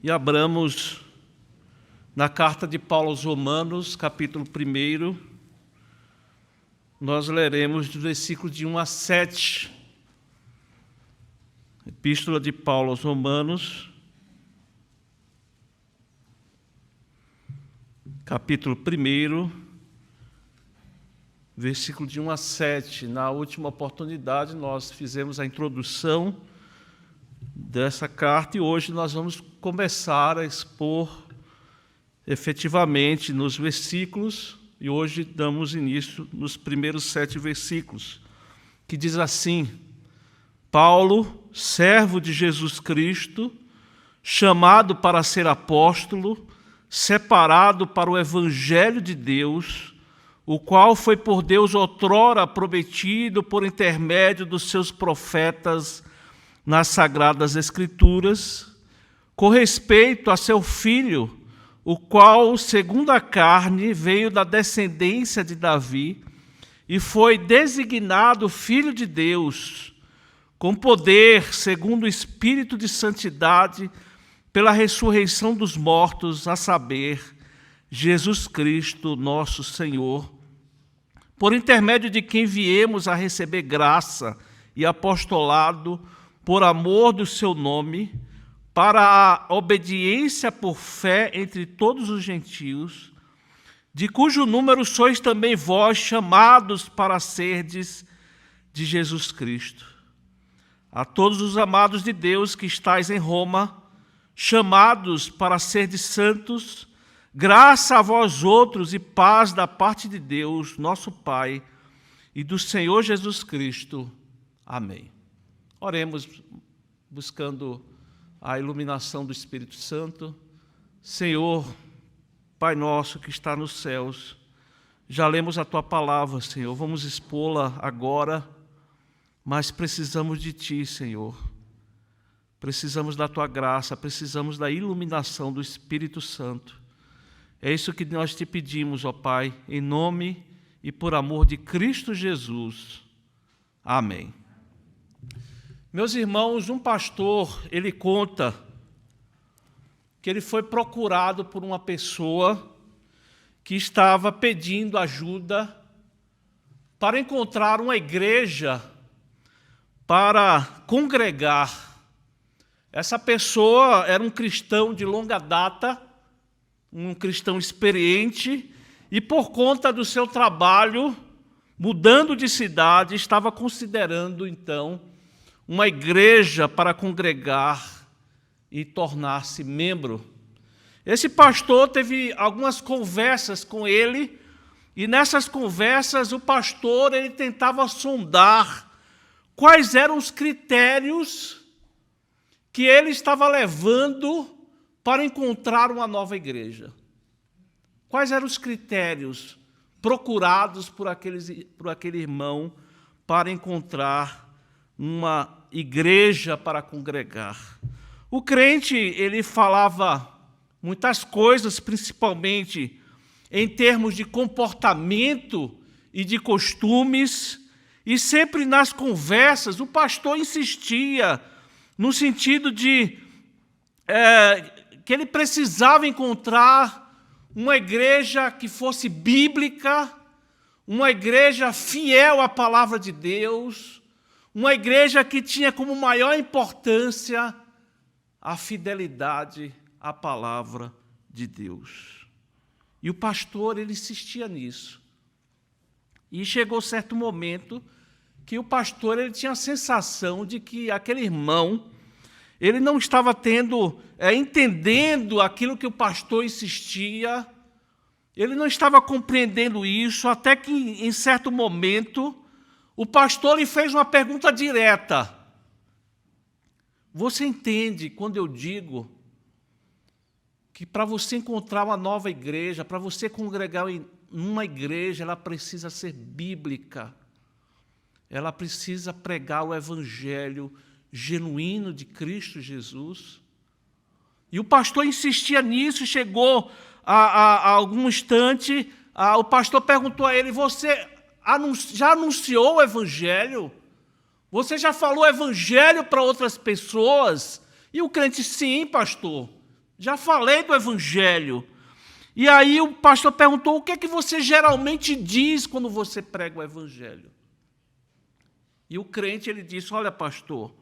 e abramos na carta de Paulo aos Romanos, capítulo 1. Nós leremos do versículo de 1 a 7. Epístola de Paulo aos Romanos, capítulo 1, versículo de 1 a 7. Na última oportunidade, nós fizemos a introdução dessa carta e hoje nós vamos começar a expor efetivamente nos versículos, e hoje damos início nos primeiros 7 versículos, que diz assim: Paulo, servo de Jesus Cristo, chamado para ser apóstolo, separado para o evangelho de Deus, o qual foi por Deus outrora prometido por intermédio dos seus profetas nas Sagradas Escrituras, com respeito a seu Filho, o qual, segundo a carne, veio da descendência de Davi e foi designado Filho de Deus, com poder, segundo o Espírito de Santidade, pela ressurreição dos mortos, a saber, Jesus Cristo, nosso Senhor, por intermédio de quem viemos a receber graça e apostolado por amor do seu nome, para a obediência por fé entre todos os gentios, de cujo número sois também vós chamados para serdes de Jesus Cristo. A todos os amados de Deus que estáis em Roma, chamados para serdes santos, graça a vós outros e paz da parte de Deus, nosso Pai, e do Senhor Jesus Cristo. Amém. Oremos buscando a iluminação do Espírito Santo. Senhor, Pai nosso que está nos céus, já lemos a Tua palavra, Senhor, vamos expô-la agora, mas precisamos de Ti, Senhor. Precisamos da Tua graça, precisamos da iluminação do Espírito Santo. É isso que nós te pedimos, ó Pai, em nome e por amor de Cristo Jesus. Amém. Meus irmãos, um pastor, ele conta que ele foi procurado por uma pessoa que estava pedindo ajuda para encontrar uma igreja para congregar. Essa pessoa era um cristão de longa data, um cristão experiente, e por conta do seu trabalho, mudando de cidade, estava considerando, então, uma igreja para congregar e tornar-se membro. Esse pastor teve algumas conversas com ele, e nessas conversas o pastor ele tentava sondar quais eram os critérios que ele estava levando para encontrar uma nova igreja. Quais eram os critérios procurados por aquele irmão para encontrar uma igreja para congregar? O crente, ele falava muitas coisas, principalmente em termos de comportamento e de costumes, e sempre nas conversas o pastor insistia no sentido de que ele precisava encontrar uma igreja que fosse bíblica, uma igreja fiel à palavra de Deus, uma igreja que tinha como maior importância a fidelidade à palavra de Deus. E o pastor, ele insistia nisso. E chegou certo momento que o pastor ele tinha a sensação de que aquele irmão ele não estava entendendo aquilo que o pastor insistia, ele não estava compreendendo isso, até que, em certo momento, o pastor lhe fez uma pergunta direta. Você entende quando eu digo que para você encontrar uma nova igreja, para você congregar em uma igreja, ela precisa ser bíblica, ela precisa pregar o evangelho genuíno de Cristo Jesus? E o pastor insistia nisso, chegou a algum instante, o pastor perguntou a ele: você já anunciou o evangelho? Você já falou o evangelho para outras pessoas? E o crente: sim, pastor, Já falei do Evangelho. E aí o pastor perguntou, o que é que você geralmente diz quando você prega o Evangelho? E o crente, ele disse, olha, pastor,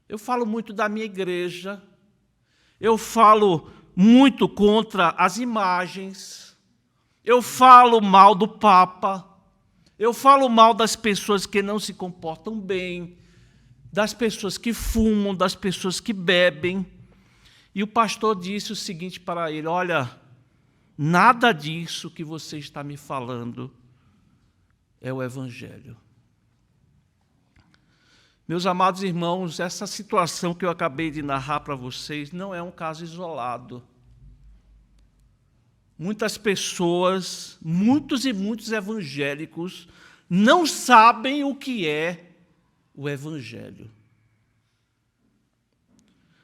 eu falo muito da minha igreja, eu falo muito contra as imagens, eu falo mal do Papa, eu falo mal das pessoas que não se comportam bem, das pessoas que fumam, das pessoas que bebem. E o pastor disse o seguinte para ele, olha, nada disso que você está me falando é o Evangelho. Meus amados irmãos, essa situação que eu acabei de narrar para vocês não é um caso isolado. Muitas pessoas, muitos e muitos evangélicos, não sabem o que é o Evangelho.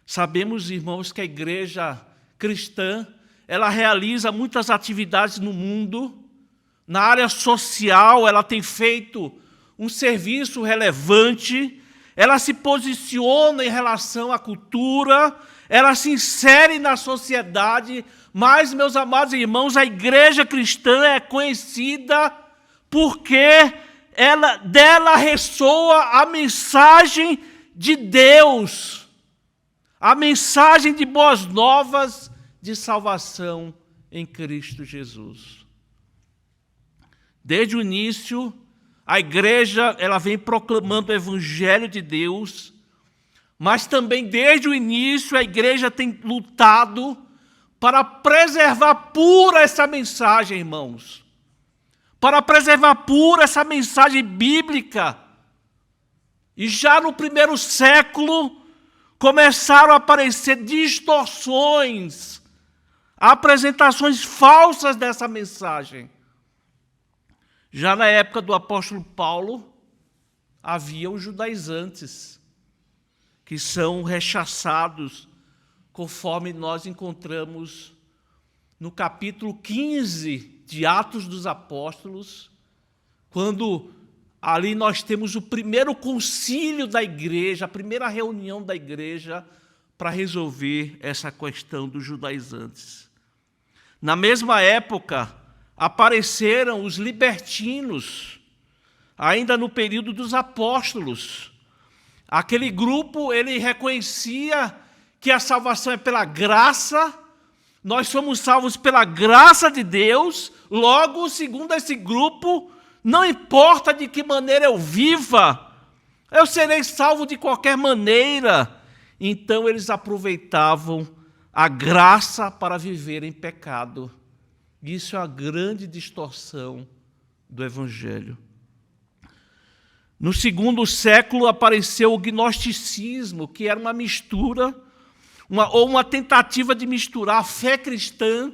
Sabemos, irmãos, que a igreja cristã, ela realiza muitas atividades no mundo. Na área social, ela tem feito um serviço relevante, ela se posiciona em relação à cultura, ela se insere na sociedade, mas, meus amados irmãos, a igreja cristã é conhecida porque dela ressoa a mensagem de Deus, a mensagem de boas novas de salvação em Cristo Jesus. Desde o início, a igreja ela vem proclamando o Evangelho de Deus, mas também desde o início a igreja tem lutado para preservar pura essa mensagem, irmãos. Para preservar pura essa mensagem bíblica. E já no primeiro século começaram a aparecer distorções, apresentações falsas dessa mensagem. Já na época do apóstolo Paulo, havia os judaizantes, que são rechaçados, conforme nós encontramos no capítulo 15 de Atos dos Apóstolos, quando ali nós temos o primeiro concílio da igreja, a primeira reunião da igreja para resolver essa questão dos judaizantes. Na mesma época, apareceram os libertinos, ainda no período dos apóstolos. Aquele grupo, ele reconhecia que a salvação é pela graça, nós somos salvos pela graça de Deus, logo, segundo esse grupo, não importa de que maneira eu viva, eu serei salvo de qualquer maneira. Então eles aproveitavam a graça para viver em pecado. Isso é a grande distorção do Evangelho. No segundo século apareceu o gnosticismo, que era uma mistura, uma tentativa de misturar a fé cristã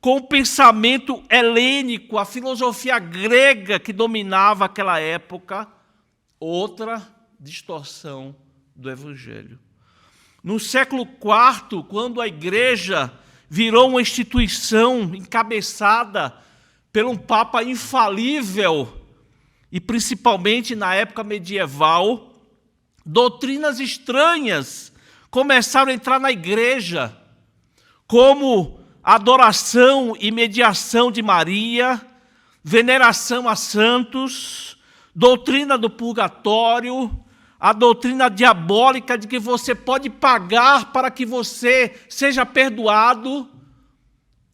com o pensamento helênico, a filosofia grega que dominava aquela época, outra distorção do Evangelho. No século IV, quando a igreja virou uma instituição encabeçada por um Papa infalível, e principalmente na época medieval, doutrinas estranhas começaram a entrar na igreja, como adoração e mediação de Maria, veneração a santos, doutrina do purgatório, a doutrina diabólica de que você pode pagar para que você seja perdoado,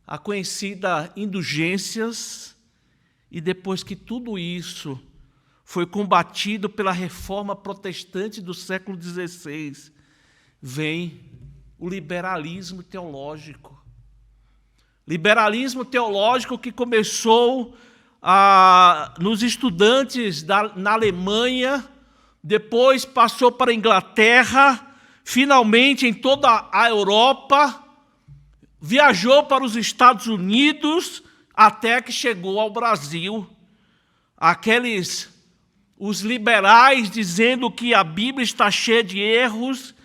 a conhecida indulgências. E depois que tudo isso foi combatido pela reforma protestante do século XVI, vem o liberalismo teológico. Liberalismo teológico que começou nos estudantes na Alemanha, depois passou para a Inglaterra, finalmente em toda a Europa, viajou para os Estados Unidos, até que chegou ao Brasil. Os liberais dizendo que a Bíblia está cheia de erros,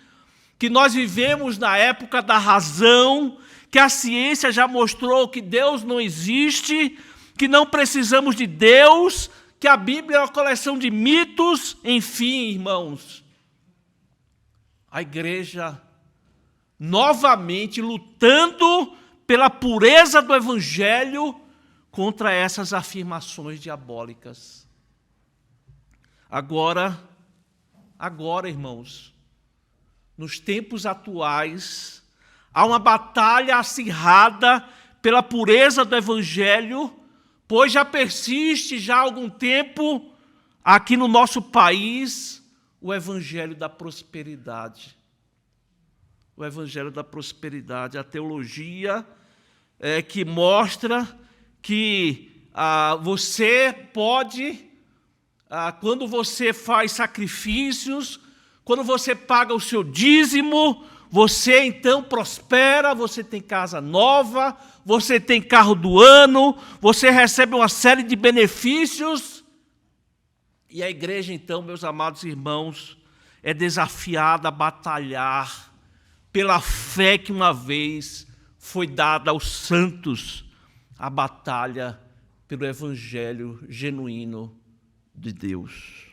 que nós vivemos na época da razão, que a ciência já mostrou que Deus não existe, que não precisamos de Deus, que a Bíblia é uma coleção de mitos, enfim, irmãos. A igreja novamente lutando pela pureza do Evangelho contra essas afirmações diabólicas. Agora, irmãos, nos tempos atuais, há uma batalha acirrada pela pureza do Evangelho, pois já persiste já há algum tempo aqui no nosso país o Evangelho da prosperidade. O Evangelho da prosperidade, a teologia que mostra que você pode, quando você faz sacrifícios, quando você paga o seu dízimo, você então prospera, você tem casa nova, você tem carro do ano, você recebe uma série de benefícios. E a igreja, então, meus amados irmãos, é desafiada a batalhar pela fé que uma vez foi dada aos santos, a batalha pelo Evangelho genuíno de Deus.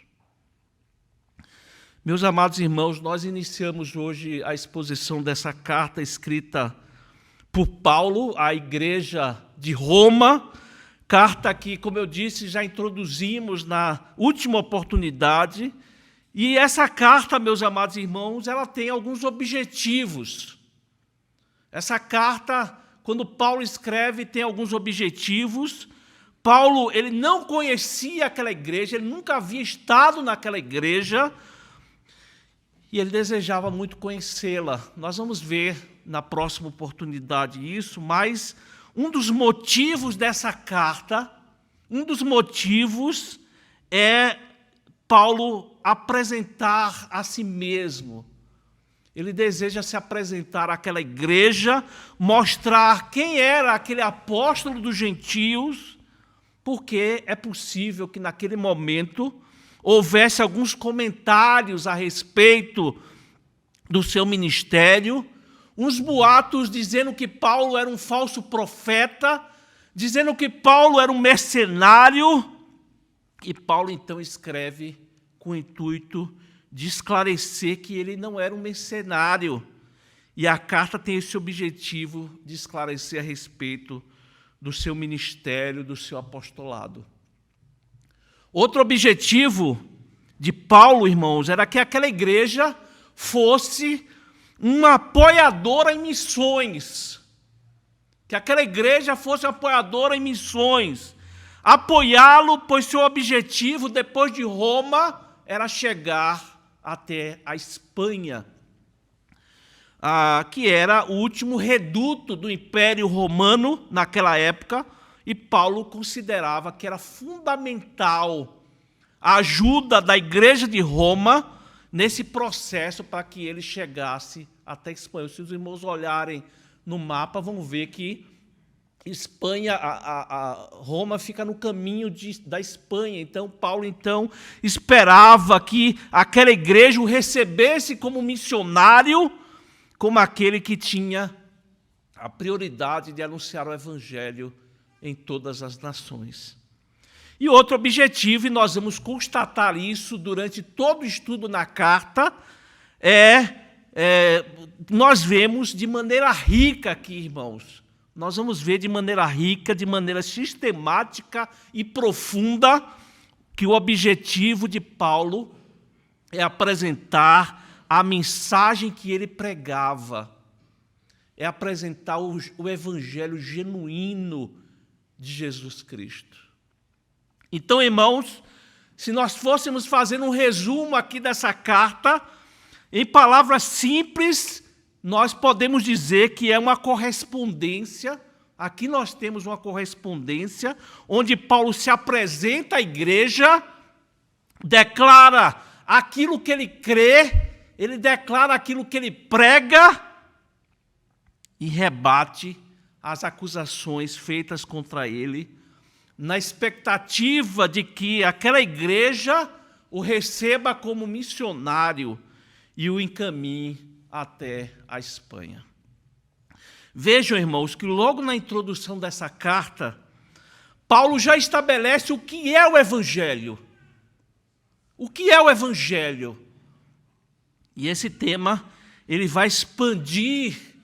Meus amados irmãos, nós iniciamos hoje a exposição dessa carta escrita por Paulo à igreja de Roma, carta que, como eu disse, já introduzimos na última oportunidade. E essa carta, meus amados irmãos, ela tem alguns objetivos. Essa carta, quando Paulo escreve, tem alguns objetivos. Paulo, ele não conhecia aquela igreja, ele nunca havia estado naquela igreja, e ele desejava muito conhecê-la. Nós vamos ver na próxima oportunidade isso, mas um dos motivos dessa carta, é Paulo apresentar a si mesmo. Ele deseja se apresentar àquela igreja, mostrar quem era aquele apóstolo dos gentios, porque é possível que naquele momento houvesse alguns comentários a respeito do seu ministério, uns boatos dizendo que Paulo era um falso profeta, dizendo que Paulo era um mercenário, e Paulo então escreve com o intuito de esclarecer que ele não era um mercenário. E a carta tem esse objetivo de esclarecer a respeito do seu ministério, do seu apostolado. Outro objetivo de Paulo, irmãos, era que aquela igreja fosse uma apoiadora em missões. Que aquela igreja fosse apoiadora em missões. Apoiá-lo, pois seu objetivo, depois de Roma, era chegar até a Espanha, que era o último reduto do Império Romano naquela época, e Paulo considerava que era fundamental a ajuda da Igreja de Roma nesse processo para que ele chegasse até a Espanha. Se os irmãos olharem no mapa, vão ver que Espanha, Roma fica no caminho da Espanha. Então, Paulo esperava que aquela igreja o recebesse como missionário, como aquele que tinha a prioridade de anunciar o Evangelho em todas as nações. E outro objetivo, e nós vamos constatar isso durante todo o estudo na carta, nós vemos de maneira rica aqui, irmãos, nós vamos ver de maneira rica, de maneira sistemática e profunda, que o objetivo de Paulo é apresentar a mensagem que ele pregava, é apresentar o evangelho genuíno de Jesus Cristo. Então, irmãos, se nós fôssemos fazer um resumo aqui dessa carta, em palavras simples, nós podemos dizer que é uma correspondência. Aqui nós temos uma correspondência, onde Paulo se apresenta à igreja, declara aquilo que ele crê, ele declara aquilo que ele prega e rebate as acusações feitas contra ele, na expectativa de que aquela igreja o receba como missionário e o encaminhe até a Espanha. Vejam, irmãos, que logo na introdução dessa carta, Paulo já estabelece o que é o Evangelho. O que é o Evangelho? E esse tema ele vai expandir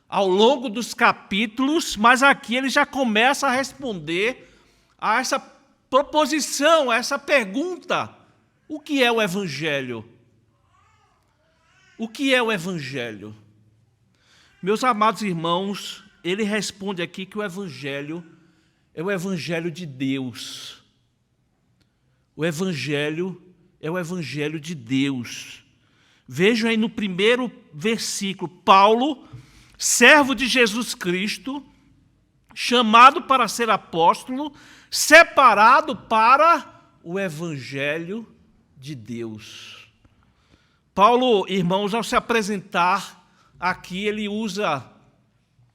ao longo dos capítulos, mas aqui ele já começa a responder a essa proposição, a essa pergunta: o que é o Evangelho? O que é o Evangelho? Meus amados irmãos, ele responde aqui que o Evangelho é o Evangelho de Deus. O Evangelho é o Evangelho de Deus. Vejam aí no primeiro versículo, Paulo, servo de Jesus Cristo, chamado para ser apóstolo, separado para o Evangelho de Deus. Paulo, irmãos, ao se apresentar aqui, ele usa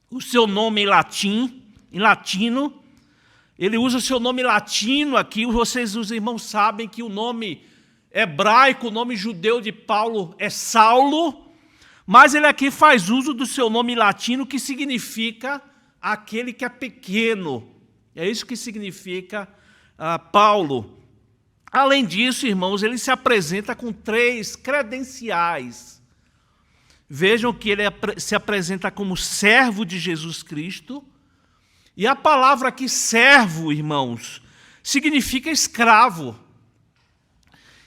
o seu nome em latino. Ele usa o seu nome latino aqui. Vocês, os irmãos, sabem que o nome hebraico, o nome judeu de Paulo é Saulo, mas ele aqui faz uso do seu nome latino, que significa aquele que é pequeno. É isso que significa Paulo. Além disso, irmãos, ele se apresenta com 3 credenciais. Vejam que ele se apresenta como servo de Jesus Cristo. E a palavra aqui, servo, irmãos, significa escravo.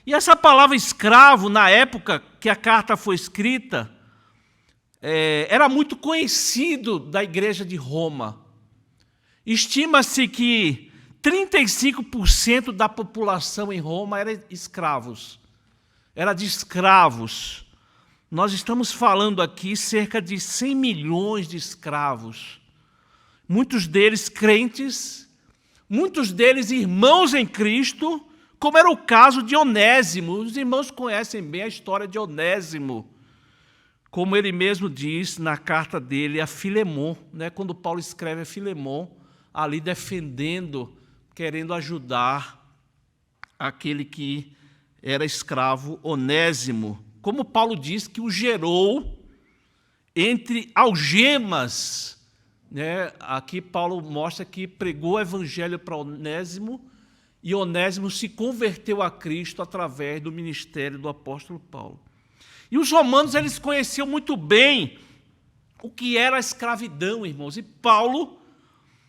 E essa palavra escravo, na época que a carta foi escrita, era muito conhecido da igreja de Roma. Estima-se que 35% da população em Roma era escravos. Era de escravos. Nós estamos falando aqui cerca de 100 milhões de escravos. Muitos deles crentes, muitos deles irmãos em Cristo, como era o caso de Onésimo. Os irmãos conhecem bem a história de Onésimo, como ele mesmo diz na carta dele a Filemon, né? Quando Paulo escreve a Filemon, ali defendendo, querendo ajudar aquele que era escravo, Onésimo. Como Paulo diz que o gerou entre algemas, né? Aqui Paulo mostra que pregou o evangelho para Onésimo, e Onésimo se converteu a Cristo através do ministério do apóstolo Paulo. E os romanos, eles conheciam muito bem o que era a escravidão, irmãos. E Paulo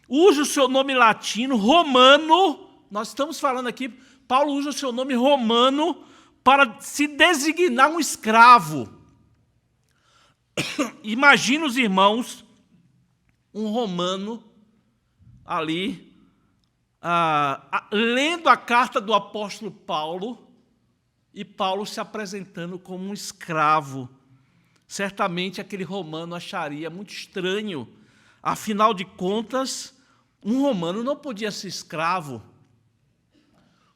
usa o seu nome latino, romano. Nós estamos falando aqui, Paulo usa o seu nome romano para se designar um escravo. Imagina os irmãos, um romano ali, lendo a carta do apóstolo Paulo, e Paulo se apresentando como um escravo. Certamente aquele romano acharia muito estranho. Afinal de contas, um romano não podia ser escravo.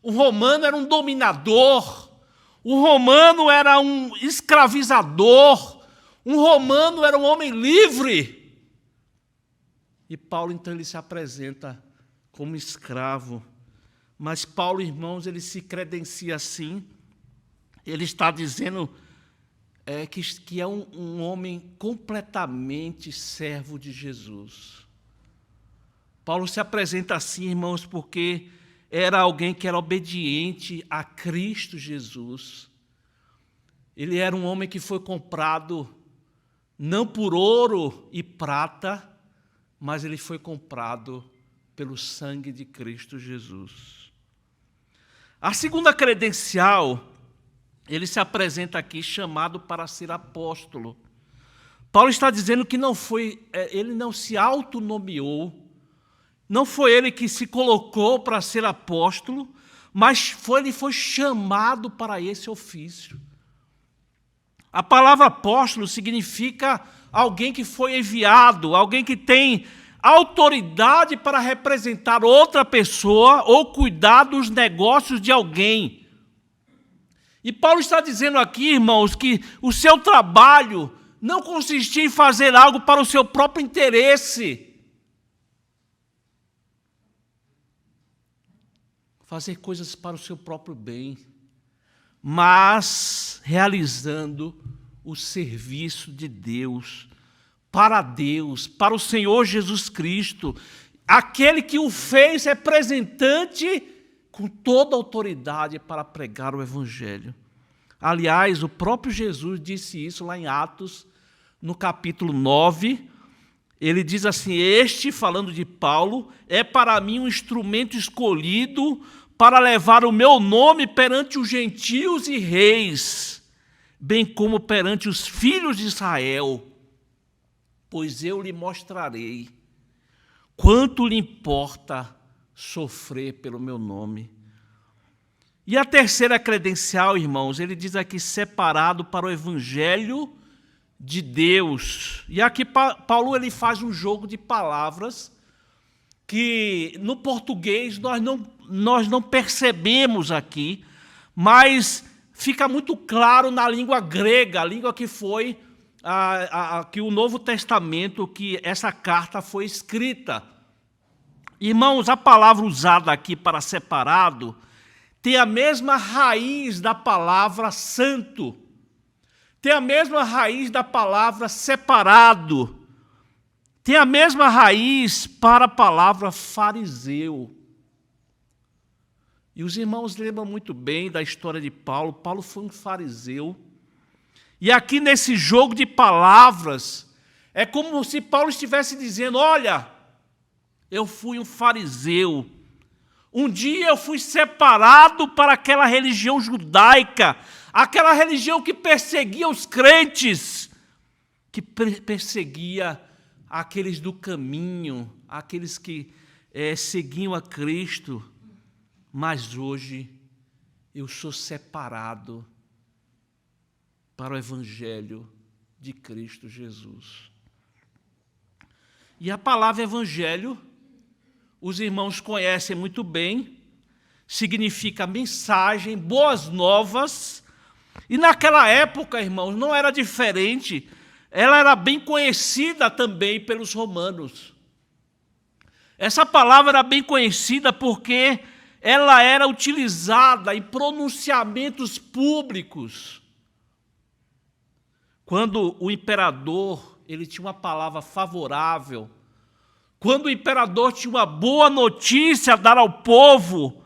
O romano era um dominador. O romano era um escravizador. Um romano era um homem livre. E Paulo, então, ele se apresenta como escravo. Mas Paulo, irmãos, ele se credencia assim. Ele está dizendo que é um homem completamente servo de Jesus. Paulo se apresenta assim, irmãos, porque era alguém que era obediente a Cristo Jesus. Ele era um homem que foi comprado não por ouro e prata, mas ele foi comprado pelo sangue de Cristo Jesus. A segunda credencial, ele se apresenta aqui chamado para ser apóstolo. Paulo está dizendo que ele não se autonomeou, não foi ele que se colocou para ser apóstolo, mas ele foi chamado para esse ofício. A palavra apóstolo significa alguém que foi enviado, alguém que tem autoridade para representar outra pessoa ou cuidar dos negócios de alguém. E Paulo está dizendo aqui, irmãos, que o seu trabalho não consistia em fazer algo para o seu próprio interesse. Fazer coisas para o seu próprio bem, mas realizando o serviço de Deus, para o Senhor Jesus Cristo, aquele que o fez representante com toda a autoridade para pregar o Evangelho. Aliás, o próprio Jesus disse isso lá em Atos, no capítulo 9. Ele diz assim: este, falando de Paulo, é para mim um instrumento escolhido para levar o meu nome perante os gentios e reis, bem como perante os filhos de Israel, pois eu lhe mostrarei quanto lhe importa sofrer pelo meu nome. E a terceira credencial, irmãos, ele diz aqui: separado para o evangelho de Deus. E aqui Paulo ele faz um jogo de palavras que no português nós não percebemos aqui, mas fica muito claro na língua grega, a língua que foi que o Novo Testamento, que essa carta foi escrita. Irmãos, a palavra usada aqui para separado tem a mesma raiz da palavra santo, tem a mesma raiz da palavra separado, tem a mesma raiz para a palavra fariseu. E os irmãos lembram muito bem da história de Paulo. Paulo foi um fariseu. E aqui nesse jogo de palavras, é como se Paulo estivesse dizendo: olha, eu fui um fariseu. Um dia eu fui separado para aquela religião judaica, aquela religião que perseguia os crentes, que perseguia aqueles do caminho, aqueles que seguiam a Cristo. Mas hoje eu sou separado para o evangelho de Cristo Jesus. E a palavra evangelho, os irmãos conhecem muito bem, significa mensagem, boas novas. E naquela época, irmãos, não era diferente. Ela era bem conhecida também pelos romanos. Essa palavra era bem conhecida porque ela era utilizada em pronunciamentos públicos. Quando o imperador ele tinha uma palavra favorável, quando o imperador tinha uma boa notícia a dar ao povo,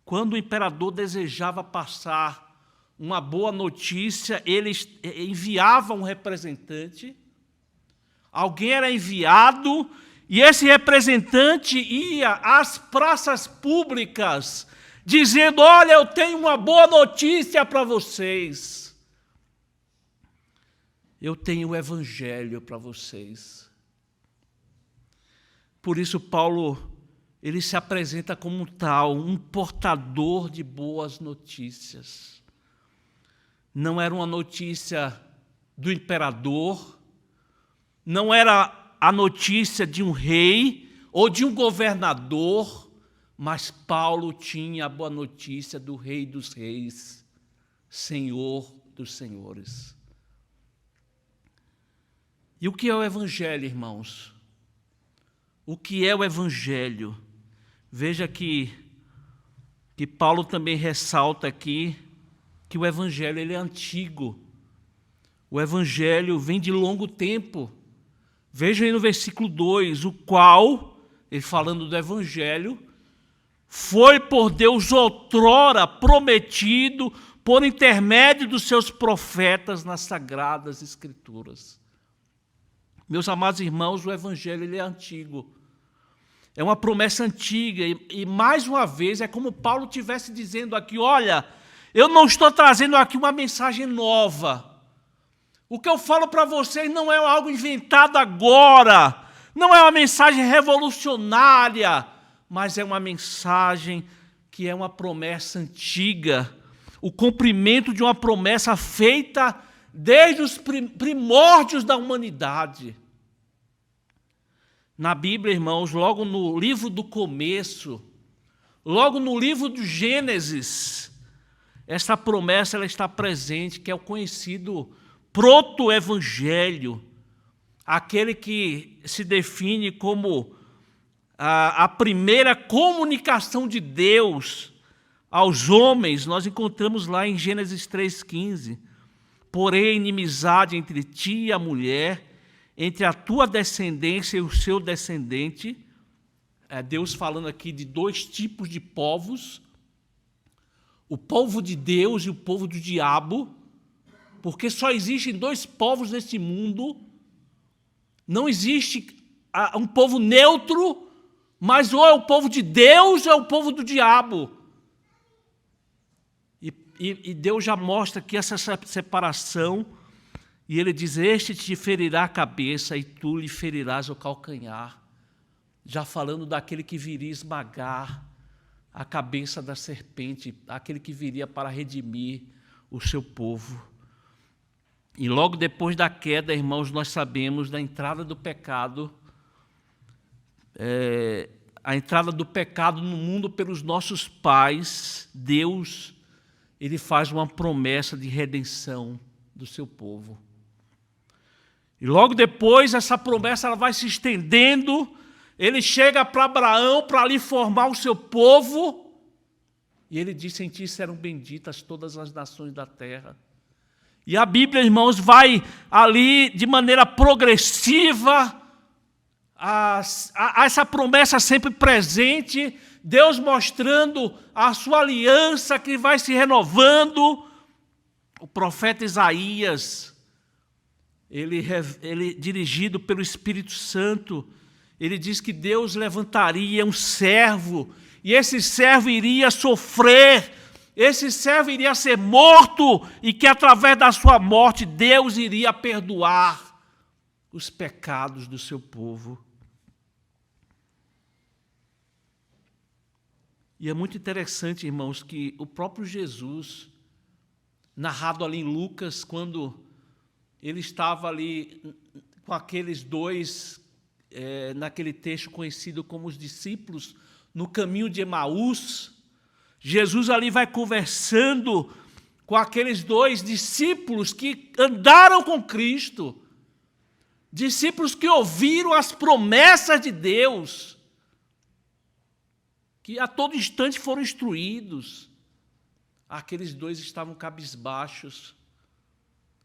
quando o imperador desejava passar uma boa notícia, ele enviava um representante, alguém era enviado, e esse representante ia às praças públicas, dizendo: olha, eu tenho uma boa notícia para vocês. Eu tenho o evangelho para vocês. Por isso Paulo, ele se apresenta como tal, um portador de boas notícias. Não era uma notícia do imperador, não era a notícia de um rei ou de um governador, mas Paulo tinha a boa notícia do Rei dos Reis, Senhor dos Senhores. E o que é o evangelho, irmãos? O que é o evangelho? Veja que Paulo também ressalta aqui que o evangelho ele é antigo. O evangelho vem de longo tempo. Veja aí no versículo 2, o qual, ele falando do evangelho, foi por Deus outrora prometido por intermédio dos seus profetas nas sagradas escrituras. Meus amados irmãos, o evangelho ele é antigo. É uma promessa antiga e mais uma vez é como Paulo estivesse dizendo aqui: olha, eu não estou trazendo aqui uma mensagem nova. O que eu falo para vocês não é algo inventado agora, não é uma mensagem revolucionária, mas é uma mensagem que é uma promessa antiga, o cumprimento de uma promessa feita desde os primórdios da humanidade. Na Bíblia, irmãos, logo no livro do começo, logo no livro do Gênesis, essa promessa ela está presente, que é o conhecido proto-evangelho, aquele que se define como a primeira comunicação de Deus aos homens. Nós encontramos lá em Gênesis 3,15. Porém, inimizade entre ti e a mulher, entre a tua descendência e o seu descendente. Deus falando aqui de dois tipos de povos. o povo de Deus e o povo do diabo, porque só existem dois povos neste mundo. Não existe um povo neutro, mas ou é o povo de Deus ou é o povo do diabo. E Deus já mostra aqui essa separação, e ele diz: este te ferirá a cabeça e tu lhe ferirás o calcanhar. Já falando daquele que viria esmagar a cabeça da serpente, aquele que viria para redimir o seu povo. E logo depois da queda, irmãos, nós sabemos da entrada do pecado, a entrada do pecado no mundo pelos nossos pais. Deus, ele faz uma promessa de redenção do seu povo. E logo depois, essa promessa ela vai se estendendo. Ele chega para Abraão para ali formar o seu povo. E ele disse: em ti serão benditas todas as nações da terra. E a Bíblia, irmãos, vai ali de maneira progressiva, essa promessa sempre presente, Deus mostrando a sua aliança que vai se renovando. O profeta Isaías, ele dirigido pelo Espírito Santo, ele diz que Deus levantaria um servo, e esse servo iria sofrer, esse servo iria ser morto, e que através da sua morte Deus iria perdoar os pecados do seu povo. E é muito interessante, irmãos, que o próprio Jesus, narrado ali em Lucas, quando ele estava ali com aqueles dois, naquele texto conhecido como os discípulos, no caminho de Emaús, Jesus ali vai conversando com aqueles dois discípulos que andaram com Cristo, discípulos que ouviram as promessas de Deus, que a todo instante foram instruídos. Aqueles dois estavam cabisbaixos,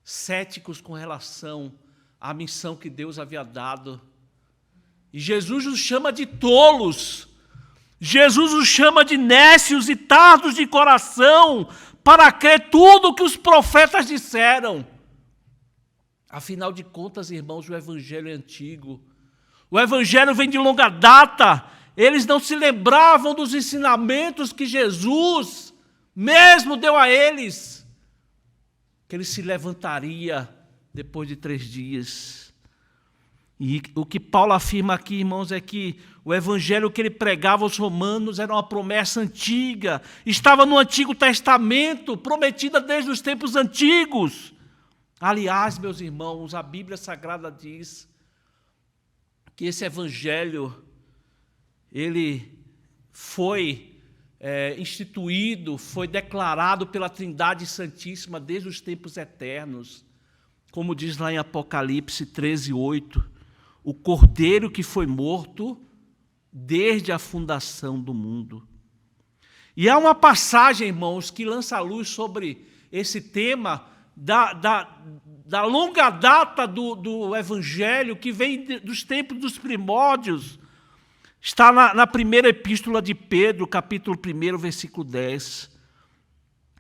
céticos com relação à missão que Deus havia dado. E Jesus os chama de tolos, Jesus os chama de nécios e tardos de coração para crer tudo o que os profetas disseram. Afinal de contas, irmãos, o Evangelho é antigo. O Evangelho vem de longa data. Eles não se lembravam dos ensinamentos que Jesus mesmo deu a eles, que ele se levantaria depois de 3 dias. E o que Paulo afirma aqui, irmãos, é que o evangelho que ele pregava aos romanos era uma promessa antiga, estava no Antigo Testamento, prometida desde os tempos antigos. Aliás, meus irmãos, a Bíblia Sagrada diz que esse evangelho, ele foi instituído, foi declarado pela Trindade Santíssima desde os tempos eternos. Como diz lá em Apocalipse 13:8, o Cordeiro que foi morto desde a fundação do mundo. E há uma passagem, irmãos, que lança a luz sobre esse tema da longa data do Evangelho, que vem dos tempos dos primórdios. Está na primeira epístola de Pedro, capítulo 1, versículo 10,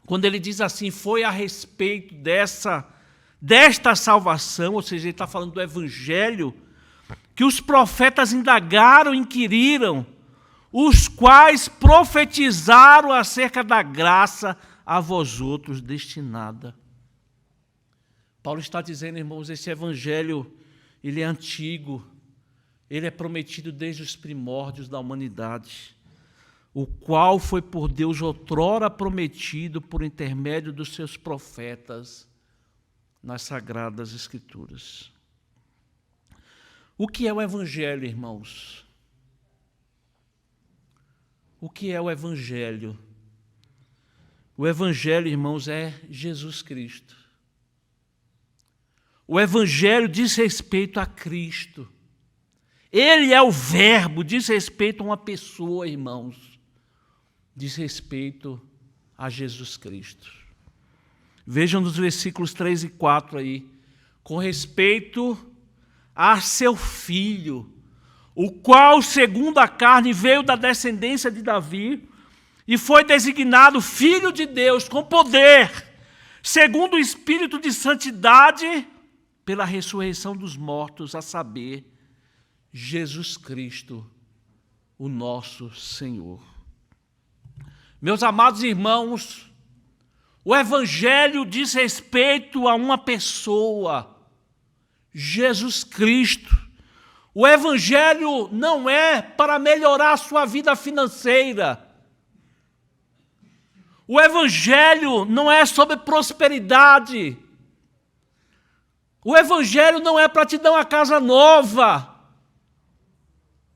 quando ele diz assim: foi a respeito desta salvação, ou seja, ele está falando do Evangelho, que os profetas indagaram, inquiriram, os quais profetizaram acerca da graça a vós outros destinada. Paulo está dizendo, irmãos, esse Evangelho, ele é antigo, ele é prometido desde os primórdios da humanidade, o qual foi por Deus outrora prometido por intermédio dos seus profetas nas Sagradas Escrituras. O que é o Evangelho, irmãos? O que é o Evangelho? O Evangelho, irmãos, é Jesus Cristo. O Evangelho diz respeito a Cristo. Ele é o Verbo, diz respeito a uma pessoa, irmãos. Diz respeito a Jesus Cristo. Vejam nos versículos 3 e 4 aí. Com respeito a seu Filho, o qual, segundo a carne, veio da descendência de Davi, e foi designado Filho de Deus com poder, segundo o Espírito de santidade, pela ressurreição dos mortos, a saber, Jesus Cristo, o nosso Senhor. Meus amados irmãos, o Evangelho diz respeito a uma pessoa, Jesus Cristo. O Evangelho não é para melhorar a sua vida financeira. O Evangelho não é sobre prosperidade. O Evangelho não é para te dar uma casa nova.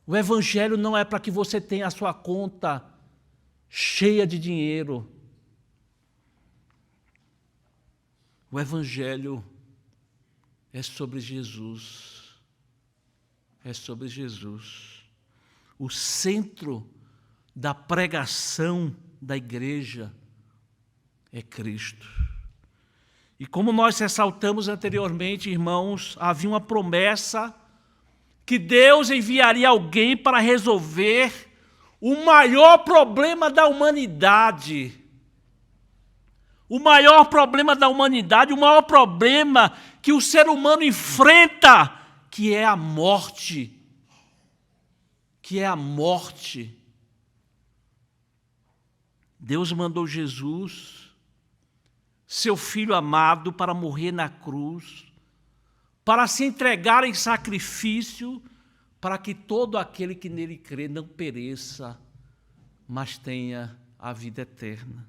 O Evangelho não é para que você tenha a sua conta cheia de dinheiro. O Evangelho é sobre Jesus. É sobre Jesus. O centro da pregação da igreja é Cristo. E como nós ressaltamos anteriormente, irmãos, havia uma promessa que Deus enviaria alguém para resolver o maior problema da humanidade. O maior problema da humanidade, o maior problema que o ser humano enfrenta, que é a morte. Que é a morte. Deus mandou Jesus, seu Filho amado, para morrer na cruz, para se entregar em sacrifício, para que todo aquele que nele crê não pereça, mas tenha a vida eterna.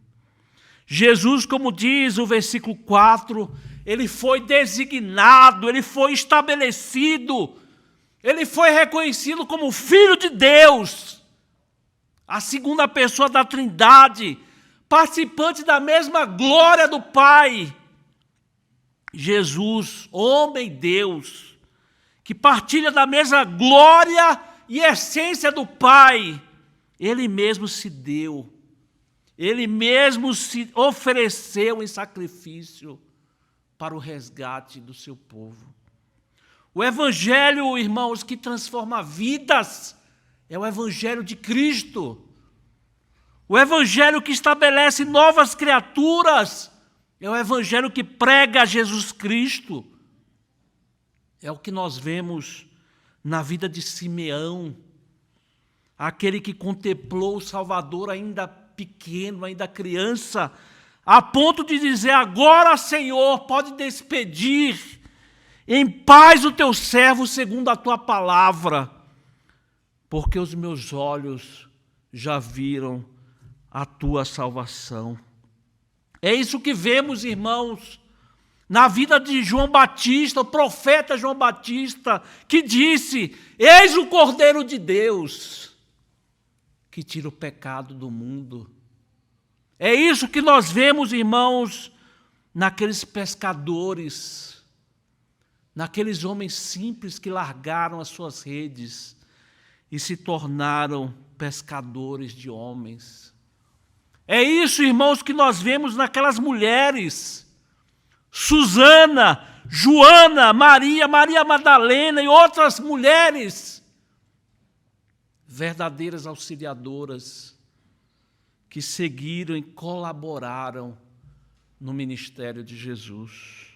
Jesus, como diz o versículo 4, ele foi designado, ele foi estabelecido, ele foi reconhecido como Filho de Deus, a segunda pessoa da Trindade, participante da mesma glória do Pai. Jesus, homem Deus, que partilha da mesma glória e essência do Pai, ele mesmo se deu, ele mesmo se ofereceu em sacrifício para o resgate do seu povo. O Evangelho, irmãos, que transforma vidas, é o Evangelho de Cristo. O Evangelho que estabelece novas criaturas, é o Evangelho que prega Jesus Cristo. É o que nós vemos na vida de Simeão, aquele que contemplou o Salvador ainda pequeno, ainda criança, a ponto de dizer: agora, Senhor, pode despedir em paz o teu servo segundo a tua palavra, porque os meus olhos já viram a tua salvação. É isso que vemos, irmãos, na vida de João Batista, o profeta João Batista, que disse: eis o Cordeiro de Deus, que tira o pecado do mundo. É isso que nós vemos, irmãos, naqueles pescadores, naqueles homens simples que largaram as suas redes e se tornaram pescadores de homens. É isso, irmãos, que nós vemos naquelas mulheres, Susana, Joana, Maria Madalena e outras mulheres, verdadeiras auxiliadoras, que seguiram e colaboraram no ministério de Jesus.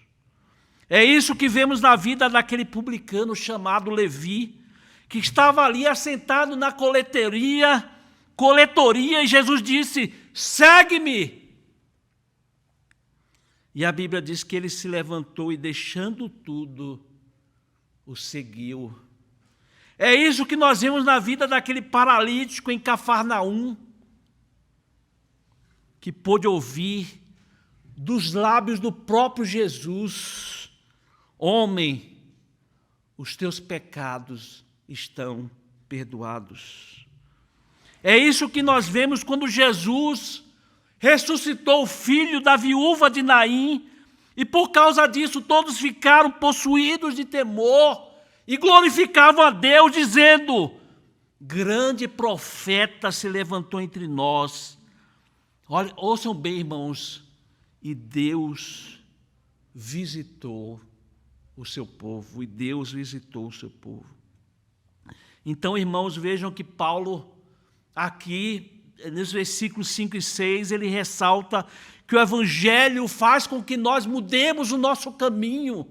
É isso que vemos na vida daquele publicano chamado Levi, que estava ali assentado na coletoria, e Jesus disse: segue-me. E a Bíblia diz que ele se levantou e, deixando tudo, o seguiu. É isso que nós vemos na vida daquele paralítico em Cafarnaum, que pôde ouvir dos lábios do próprio Jesus: homem, os teus pecados estão perdoados. É isso que nós vemos quando Jesus ressuscitou o filho da viúva de Naim, e por causa disso todos ficaram possuídos de temor e glorificavam a Deus, dizendo: grande profeta se levantou entre nós. Olha, ouçam bem, irmãos, e Deus visitou o seu povo, Então, irmãos, vejam que Paulo aqui nos versículos 5 e 6, ele ressalta que o Evangelho faz com que nós mudemos o nosso caminho,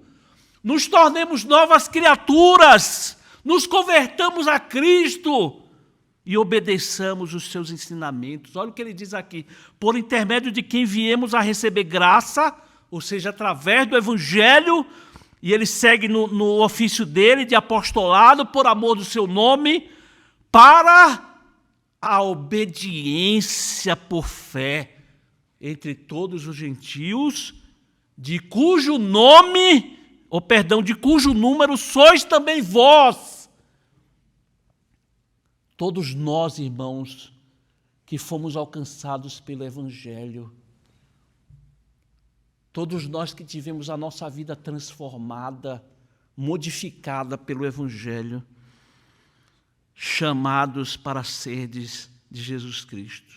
nos tornemos novas criaturas, nos convertamos a Cristo e obedeçamos os seus ensinamentos. Olha o que ele diz aqui: por intermédio de quem viemos a receber graça, ou seja, através do Evangelho, e ele segue no ofício dele de apostolado, por amor do seu nome, para a obediência por fé entre todos os gentios, de cujo nome, de cujo número sois também vós. Todos nós, irmãos, que fomos alcançados pelo Evangelho, todos nós que tivemos a nossa vida transformada, modificada pelo Evangelho, chamados para serdes de Jesus Cristo.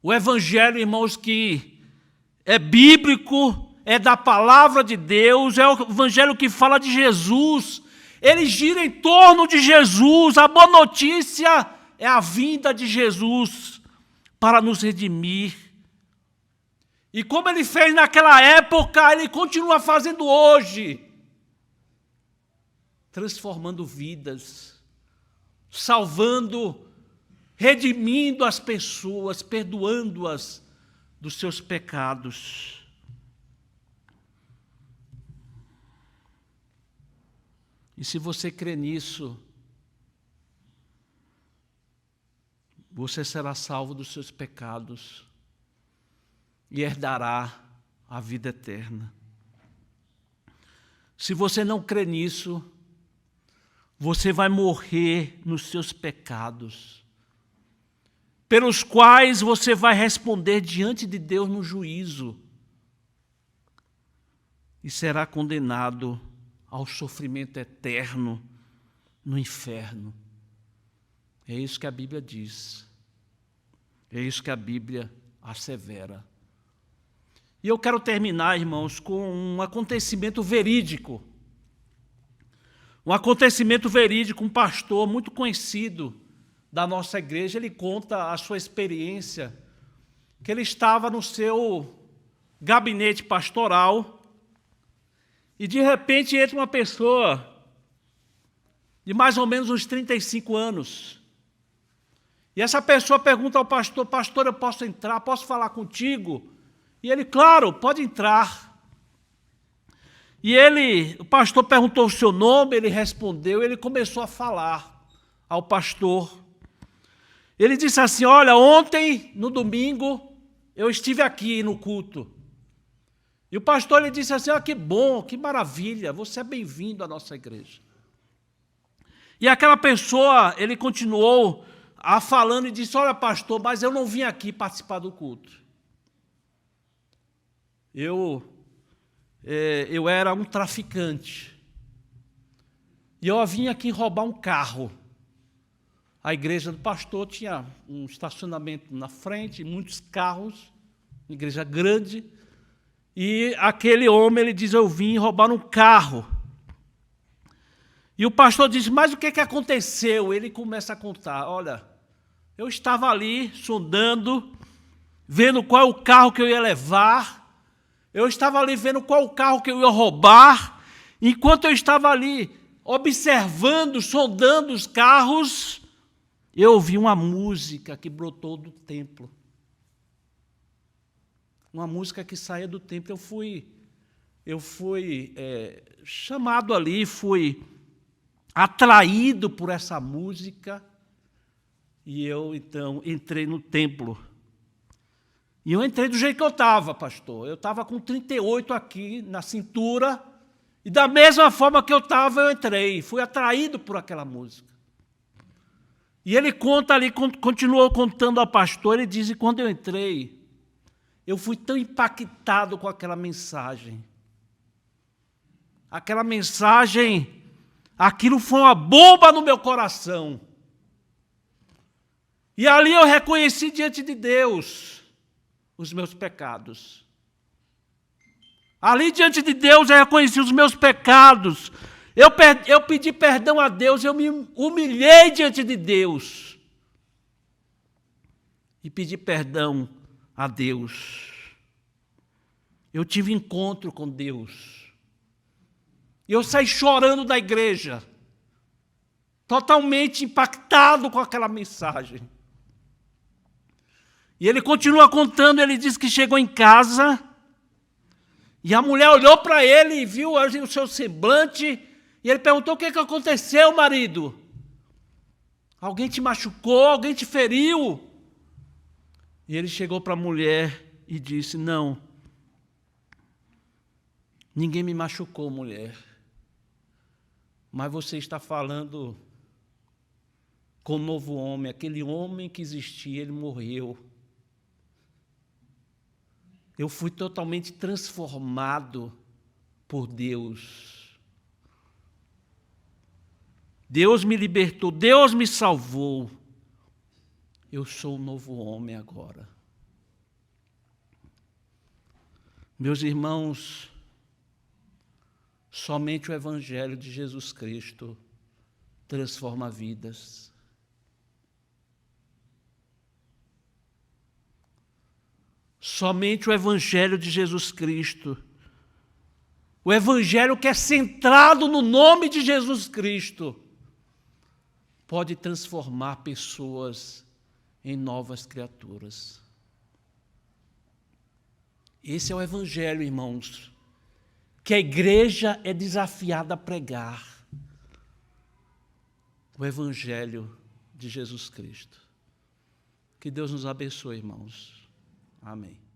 O Evangelho, irmãos, que é bíblico, é da palavra de Deus, é o Evangelho que fala de Jesus, ele gira em torno de Jesus. A boa notícia é a vinda de Jesus para nos redimir. E como ele fez naquela época, ele continua fazendo hoje, transformando vidas, salvando, redimindo as pessoas, perdoando-as dos seus pecados. E se você crê nisso, você será salvo dos seus pecados e herdará a vida eterna. Se você não crê nisso, você vai morrer nos seus pecados, pelos quais você vai responder diante de Deus no juízo e será condenado ao sofrimento eterno no inferno. É isso que a Bíblia diz. É isso que a Bíblia assevera. E eu quero terminar, irmãos, com um acontecimento verídico. Um acontecimento verídico, um pastor muito conhecido da nossa igreja, ele conta a sua experiência, que ele estava no seu gabinete pastoral e de repente entra uma pessoa de mais ou menos uns 35 anos. E essa pessoa pergunta ao pastor: pastor, eu posso entrar? Posso falar contigo? E ele: claro, pode entrar. E o pastor perguntou o seu nome, ele respondeu, ele começou a falar ao pastor. Ele disse assim: olha, ontem, no domingo, eu estive aqui no culto. E o pastor lhe disse assim: que bom, que maravilha, você é bem-vindo à nossa igreja. E aquela pessoa, ele continuou falando e disse: olha, pastor, mas eu não vim aqui participar do culto. Eu era um traficante. E eu vim aqui roubar um carro. A igreja do pastor tinha um estacionamento na frente, muitos carros, uma igreja grande. E aquele homem, ele diz: eu vim roubar um carro. E o pastor diz: mas o que aconteceu? Ele começa a contar: olha, eu estava ali sondando, vendo qual é o carro que eu ia levar. Eu estava ali vendo qual o carro que eu ia roubar. Enquanto eu estava ali observando, sondando os carros, eu ouvi uma música que brotou do templo. Uma música que saía do templo. Eu fui chamado ali, fui atraído por essa música. E eu, então, entrei no templo. E eu entrei do jeito que eu estava, pastor. Eu estava com 38 aqui na cintura. E da mesma forma que eu estava, eu entrei. Fui atraído por aquela música. E ele conta ali, continuou contando ao pastor, ele diz: e quando eu entrei, eu fui tão impactado com aquela mensagem. Aquela mensagem, aquilo foi uma bomba no meu coração. E ali eu reconheci diante de Deus os meus pecados. Ali diante de Deus eu reconheci os meus pecados. Eu pedi perdão a Deus, eu me humilhei diante de Deus. e pedir perdão a Deus. Eu tive encontro com Deus. Eu saí chorando da igreja, totalmente impactado com aquela mensagem. E ele continua contando, ele diz que chegou em casa, e a mulher olhou para ele e viu o seu semblante, e ele perguntou: o que aconteceu, marido? Alguém te machucou? Alguém te feriu? E ele chegou para a mulher e disse: não, ninguém me machucou, mulher. Mas você está falando com o novo homem, aquele homem que existia, ele morreu. Eu fui totalmente transformado por Deus. Deus me libertou, Deus me salvou. Eu sou um novo homem agora. Meus irmãos, somente o Evangelho de Jesus Cristo transforma vidas. Somente o Evangelho de Jesus Cristo, o Evangelho que é centrado no nome de Jesus Cristo, pode transformar pessoas em novas criaturas. Esse é o Evangelho, irmãos, que a igreja é desafiada a pregar. O Evangelho de Jesus Cristo. Que Deus nos abençoe, irmãos. Amém.